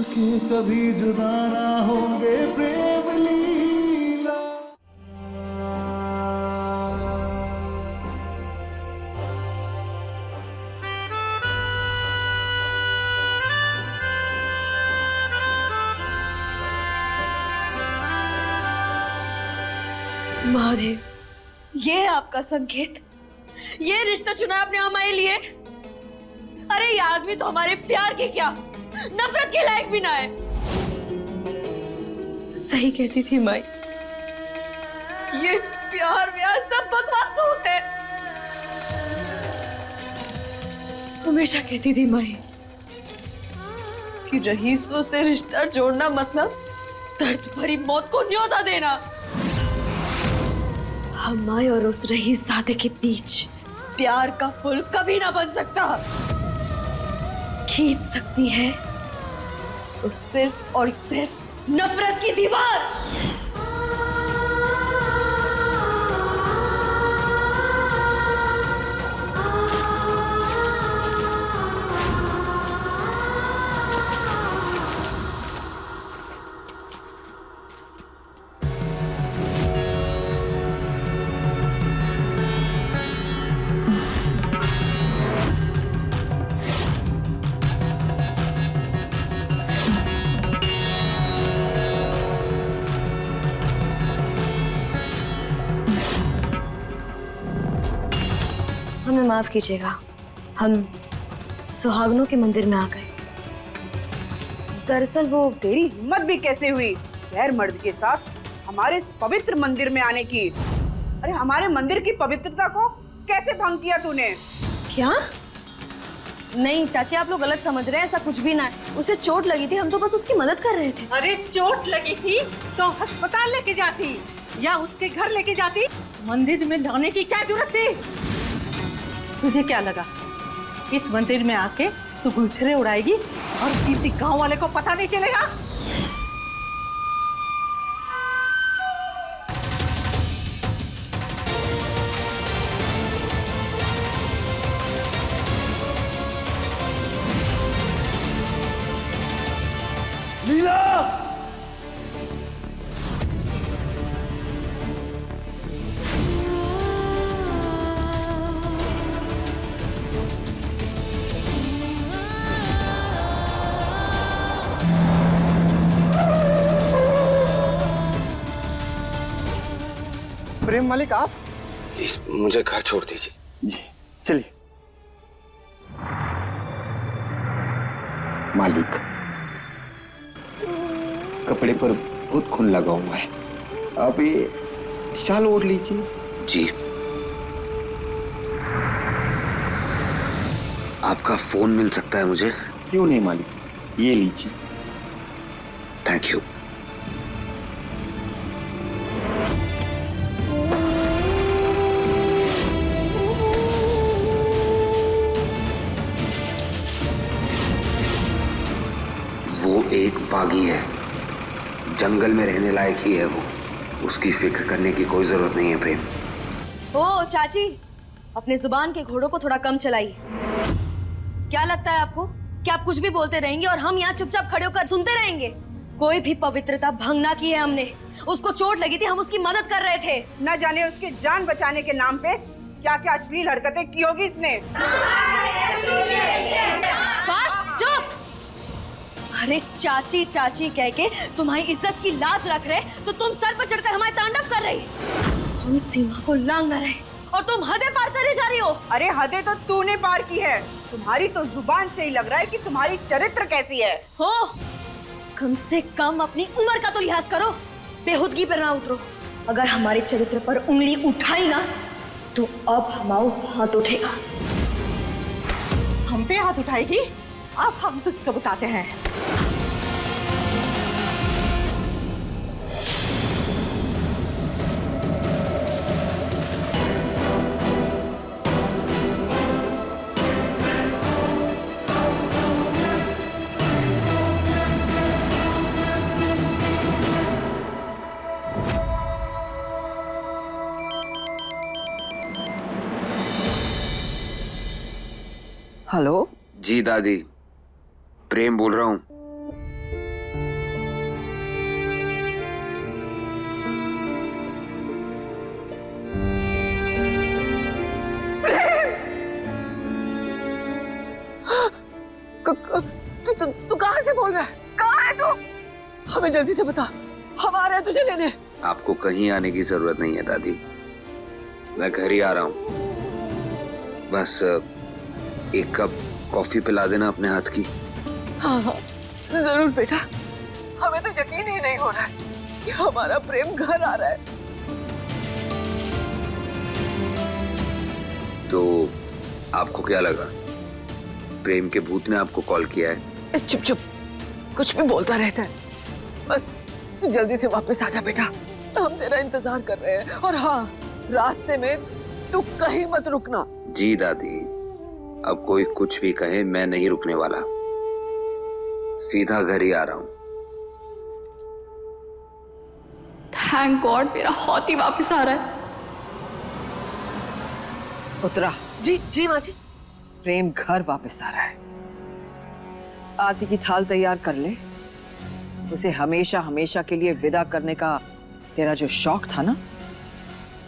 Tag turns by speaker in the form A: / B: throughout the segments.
A: के कभी जुदा ना होंगे प्रेम लीला।
B: महादेव, ये है आपका संकेत? ये रिश्ता चुना आपने हमारे लिए? अरे ये आदमी तो हमारे प्यार के क्या नफरत के लायक भी ना है। सही कहती थी माई, ये प्यार व्यार सब बकवास होते हैं। हमेशा कहती थी माई कि रईसों से रिश्ता जोड़ना मतलब दर्द भरी मौत को न्योता देना। हमारे और उस रईसजादे के बीच प्यार का पुल कभी ना बन सकता। खींच सकती है तो सिर्फ और सिर्फ नफरत की दीवार। हमें माफ कीजिएगा, हम सुहागनों के मंदिर में आ गए। दरअसल वो
C: तेरी हिम्मत भी कैसे हुई गैर मर्द के साथ हमारे इस पवित्र मंदिर में आने की? अरे हमारे मंदिर की पवित्रता को कैसे भंग किया तूने?
B: क्या? नहीं चाची, आप लोग गलत समझ रहे हैं, ऐसा कुछ भी ना है। उसे चोट लगी थी, हम तो बस उसकी मदद कर रहे थे।
C: अरे चोट लगी थी तो अस्पताल लेके जाती या उसके घर लेके जाती, मंदिर में लाने की क्या जरूरत थी? तुझे क्या लगा इस मंदिर में आके तू गुलछरे उड़ाएगी और किसी गांव वाले को पता नहीं चलेगा?
A: लीला!
D: प्रेम मालिक आप?
E: प्लीज मुझे घर छोड़ दीजिए।
D: जी चलिए। मालिक, कपड़े पर बहुत खून लगा हुआ है, आप ये शाल ओढ़ लीजिए।
E: जी। आपका फोन मिल सकता है मुझे?
D: क्यों नहीं मालिक, ये लीजिए।
E: Thank you. वो एक बागी है, जंगल में रहने लायक ही है वो। उसकी फिक्र करने की कोई जरूरत नहीं है प्रेम।
B: ओ चाची, अपने जुबान के घोड़ों को थोड़ा कम चलाइए। क्या लगता है आपको कि आप कुछ भी बोलते रहेंगे और हम यहाँ चुपचाप खड़े होकर सुनते रहेंगे? कोई भी पवित्रता भंग ना की है हमने। उसको चोट लगी थी, हम उसकी मदद कर रहे थे।
C: न जाने उसकी जान बचाने के नाम पे क्या क्या अश्लील हरकतें की होगी इसने।
B: बस चुप। अरे चाची चाची कह के तुम्हारी इज्जत की लाज रख रहे तो तुम सर पर चढ़कर हमारे तांडव कर रही। हम सीमा को लांग न रहे और तुम हदें पार करे जा रही हो।
C: अरे हदें तो तूने पार की है। तुम्हारी तो जुबान से ही लग रहा है कि तुम्हारी चरित्र कैसी है।
B: हो, कम से कम अपनी उम्र का तो लिहाज करो, बेहुदगी पर ना उतरो। अगर हमारे चरित्र पर उंगली उठाई ना तो अब हमारा हाथ उठेगा।
C: हम पे हाथ उठाएगी? अब हम तुझको बताते हैं। हेलो
E: जी दादी, प्रेम बोल रहा हूँ।
F: कहाँ से बोल रहा है? कहाँ है तू? हमें जल्दी से बता, हम आ रहे हैं तुझे लेने।
E: आपको कहीं आने की जरूरत नहीं है दादी, मैं घर ही आ रहा हूँ। बस एक कप कॉफी पिला देना अपने हाथ की।
F: हाँ हाँ जरूर बेटा, हमें तो यकीन ही नहीं हो रहा है कि हमारा प्रेम घर आ रहा है।
E: तो आपको क्या लगा, प्रेम के भूत ने आपको कॉल किया है?
F: चुप चुप, कुछ भी बोलता रहता है। बस तू जल्दी से वापस आ जा बेटा, हम तेरा इंतजार कर रहे हैं। और हाँ, रास्ते में तू कहीं मत रुकना।
E: जी दादी, अब कोई कुछ भी कहे मैं नहीं रुकने वाला, सीधा घर ही आ रहा हूँ।
G: थैंक गॉड मेरा हौती वापस आ रहा है।
F: उतरा। जी जी माँ जी। प्रेम घर वापस आ रहा है। आरती की थाल तैयार कर ले। उसे हमेशा हमेशा के लिए विदा करने का तेरा जो शौक था ना,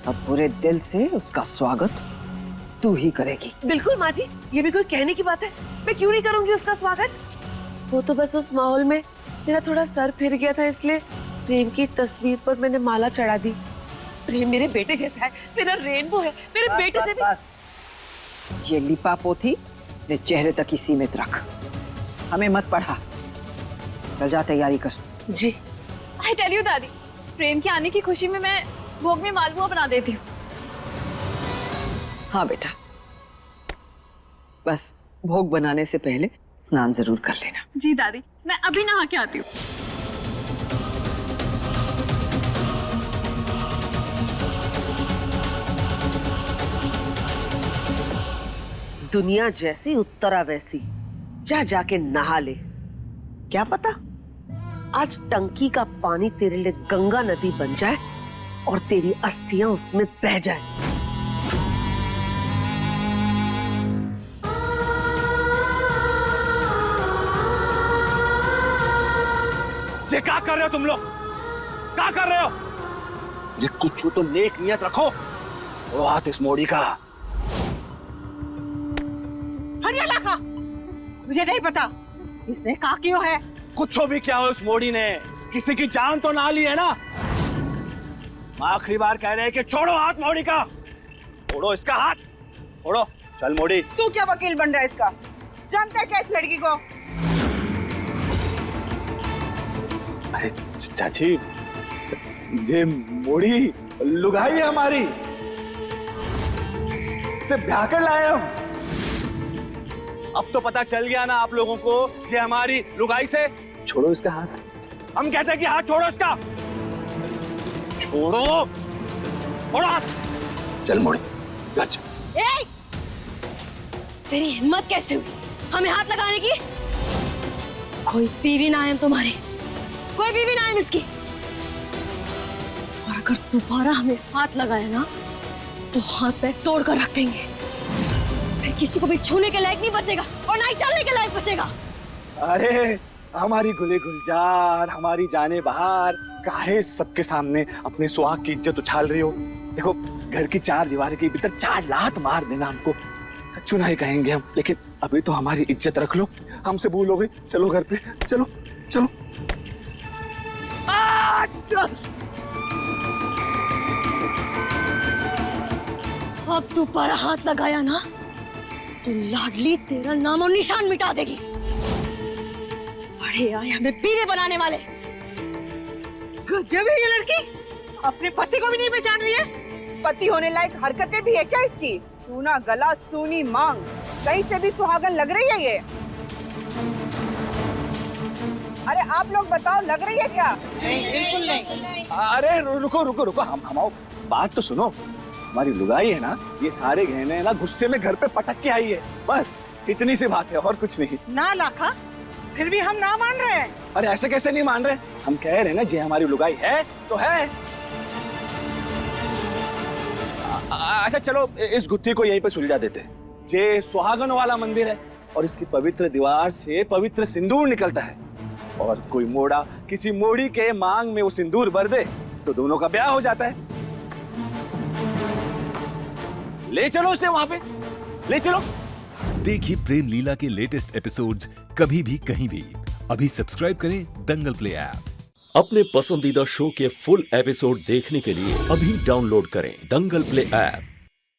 F: अब पूरे दिल से उसका स्वागत तू ही करेगी।
C: बिल्कुल माँ जी, ये भी कोई कहने की बात है? मैं क्यों नहीं करूंगी उसका स्वागत? वो तो बस उस माहौल में मेरा थोड़ा सर फिर गया था, इसलिए प्रेम की तस्वीर पर मैंने माला चढ़ा दी। प्रेम मेरे बेटे जैसा है, मेरा रेनबो है, मेरे बेटे से भी।
F: बस। ये लिपा पोथी अपने चेहरे तक ही सीमित रख, हमें मत पढ़ा। चल जा, तैयारी कर।
C: जी।
G: आई टेल यू दादी, प्रेम के आने की खुशी में मैं भोग में मालपुआ बना देती हूँ।
F: हाँ बेटा, बस भोग बनाने से पहले स्नान जरूर कर लेना।
G: जी दादी, मैं अभी नहा के आती हूँ।
C: दुनिया जैसी उत्तरा वैसी, जा जाके नहा ले। क्या पता आज टंकी का पानी तेरे लिए गंगा नदी बन जाए और तेरी अस्थियां उसमें बह जाए।
H: ये क्या कर रहे हो तुम लोग? क्या कर रहे हो? जे कुछ तो नेक नियत रखो। वो हाथ इस मोड़ी का।
C: हरिया लाखा, मुझे नहीं पता इसने कहा क्यों है।
H: कुछ भी क्या हो, उस मोड़ी ने किसी की जान तो ना ली है ना? आखिरी बार कह रहे हैं कि छोड़ो हाथ मोड़ी का। छोड़ो इसका हाथ, छोड़ो। चल मोड़ी।
C: तू क्या वकील बन रहा है इसका? जानता है क्या इस लड़की को?
H: अरे चाची, ये मोड़ी लुगाई है हमारी, इसे ब्याह कर लाए हम। अब तो पता चल गया ना आप लोगों को, ये हमारी लुगाई से। छोड़ो इसका हाथ। हम कहते हैं कि हाथ छोड़ो इसका। छोड़ो, छोड़ो हाथ। चल मोड़ी, घर चल।
B: ए! तेरी हिम्मत कैसे हुई हमें हाथ लगाने की? कोई बीवी ना है तुम्हारी, कोई बीवी ना है इसकी। और अगर दोबारा हमें हाथ लगाया ना तो हाथ पैर तोड़ कर रख देंगे, फिर किसी को भी छूने के लायक नहीं बचेगा और ना ही चलने के लायक बचेगा।
H: अरे हमारी गुले गुलजार, हमारी जाने बाहर, काहे सबके सामने अपने सुहाग की इज्जत उछाल रही हो? देखो, घर की चार दीवार के भीतर 4 लात मार देना हमको चुनाई कहेंगे हम, लेकिन अभी तो हमारी इज्जत रख लो। हमसे भूलोगे? चलो घर पे, चलो चलो।
B: अब दोबारा हाथ लगाया ना तो लाडली तेरा नाम और निशान मिटा देगी। बड़े आए हमें बीवी बनाने वाले।
C: गजब है ये लड़की, अपने पति को भी नहीं पहचान रही है। पति होने लायक हरकतें भी है क्या इसकी? सूना गला, सूनी मांग, कहीं से भी सुहागन लग रही है ये। अरे आप लोग बताओ, लग रही है क्या? नहीं, बिल्कुल नहीं।
H: अरे रुको रुको रुको, हम आओ, बात तो सुनो। हमारी लुगाई है ना, ये सारे गहने है ना, गुस्से में घर पे पटक के आई है, बस इतनी सी बात है और कुछ नहीं।
C: ना लाखा, फिर भी हम ना मान रहे हैं।
H: अरे ऐसे कैसे नहीं मान रहे? हम कह रहे हैं ना, जे हमारी लुगाई है तो है। अच्छा चलो, इस गुत्थी को यहीं पे सुलझा देते हैं। जे सुहागन वाला मंदिर है और इसकी पवित्र दीवार से पवित्र सिंदूर निकलता है, और कोई मोड़ा किसी मोड़ी के मांग में वो सिंदूर भर दे तो दोनों का ब्याह हो जाता है। ले चलो उसे वहां पे, ले चलो।
I: देखिए प्रेम लीला के लेटेस्ट एपिसोड्स कभी भी कहीं भी अभी सब्सक्राइब करें दंगल प्ले ऐप।
J: अपने पसंदीदा शो के फुल एपिसोड देखने के लिए अभी डाउनलोड करें दंगल प्ले ऐप।